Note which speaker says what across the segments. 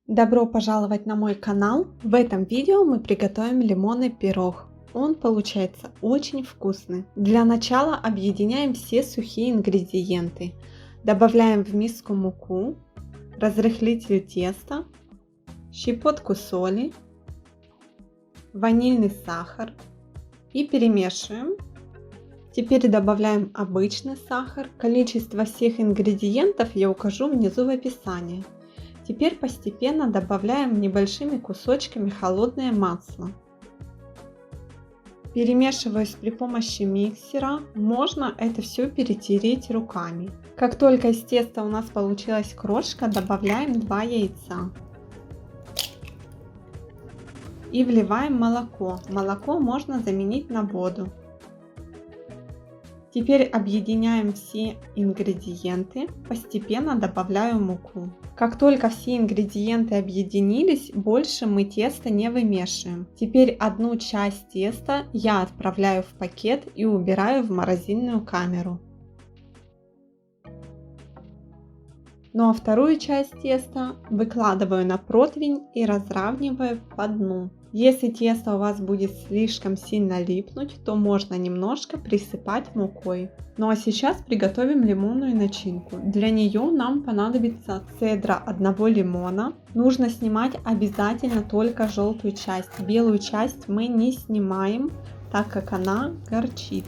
Speaker 1: Добро пожаловать на мой канал! В этом видео мы приготовим лимонный пирог. Он получается очень вкусный. Для начала объединяем все сухие ингредиенты. Добавляем в миску муку, разрыхлитель теста, щепотку соли, ванильный сахар и перемешиваем. Теперь добавляем обычный сахар. Количество всех ингредиентов я укажу внизу в описании. Теперь постепенно добавляем небольшими кусочками холодное масло. Перемешиваясь при помощи миксера, можно это все перетереть руками. Как только из теста у нас получилась крошка, добавляем 2 яйца. И вливаем молоко. Молоко можно заменить на воду. Теперь объединяем все ингредиенты, постепенно добавляю муку. Как только все ингредиенты объединились, больше мы тесто не вымешиваем. Теперь одну часть теста я отправляю в пакет и убираю в морозильную камеру. Ну а вторую часть теста выкладываю на противень и разравниваю по дну. Если тесто у вас будет слишком сильно липнуть, то можно немножко присыпать мукой. Ну а сейчас приготовим лимонную начинку. Для нее нам понадобится цедра одного лимона. Нужно снимать обязательно только желтую часть. Белую часть мы не снимаем, так как она горчит.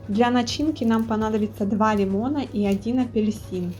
Speaker 1: Для начинки нам понадобится 2 лимона и 1 апельсин.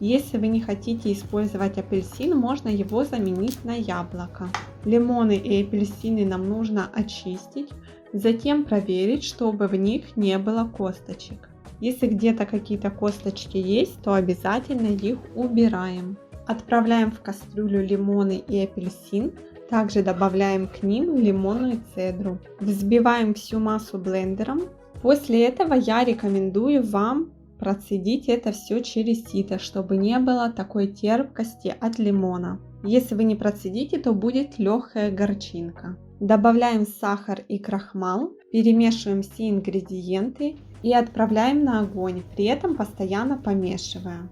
Speaker 1: Если вы не хотите использовать апельсин, можно его заменить на яблоко. Лимоны и апельсины нам нужно очистить, затем проверить, чтобы в них не было косточек. Если где-то какие-то косточки есть, то обязательно их убираем. Отправляем в кастрюлю лимоны и апельсин, также добавляем к ним лимонную цедру. Взбиваем всю массу блендером. После этого я рекомендую вам процедить это все через сито, чтобы не было такой терпкости от лимона. Если вы не процедите, то будет легкая горчинка. Добавляем сахар и крахмал, перемешиваем все ингредиенты и отправляем на огонь, при этом постоянно помешивая.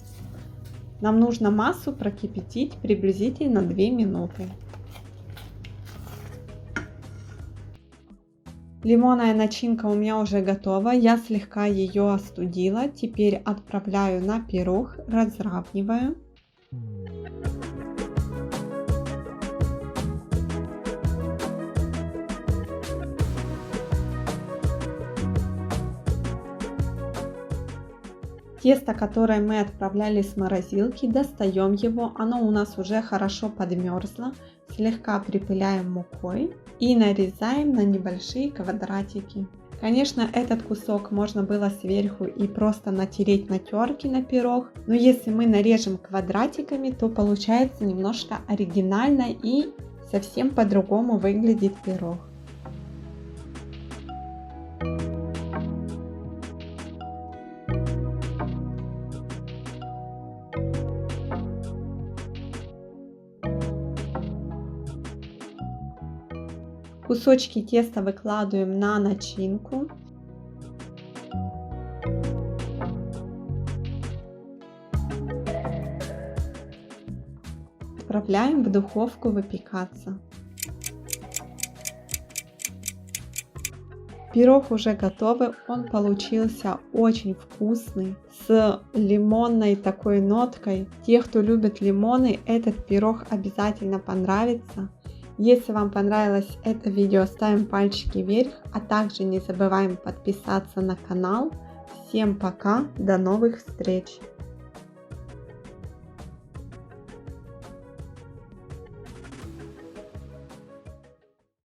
Speaker 1: Нам нужно массу прокипятить приблизительно 2 минуты. Лимонная начинка у меня уже готова, я слегка ее остудила. Теперь отправляю на пирог, разравниваю. Тесто, которое мы отправляли с морозилки, достаем его, оно у нас уже хорошо подмерзло, слегка припыляем мукой и нарезаем на небольшие квадратики. Конечно, этот кусок можно было сверху и просто натереть на терке на пирог, но если мы нарежем квадратиками, то получается немножко оригинально и совсем по-другому выглядит пирог. Кусочки теста выкладываем на начинку. Отправляем в духовку выпекаться. Пирог уже готовый, он получился очень вкусный, с лимонной такой ноткой. Те, кто любит лимоны, этот пирог обязательно понравится. Если вам понравилось это видео, ставим пальчики вверх, а также не забываем подписаться на канал. Всем пока, до новых встреч!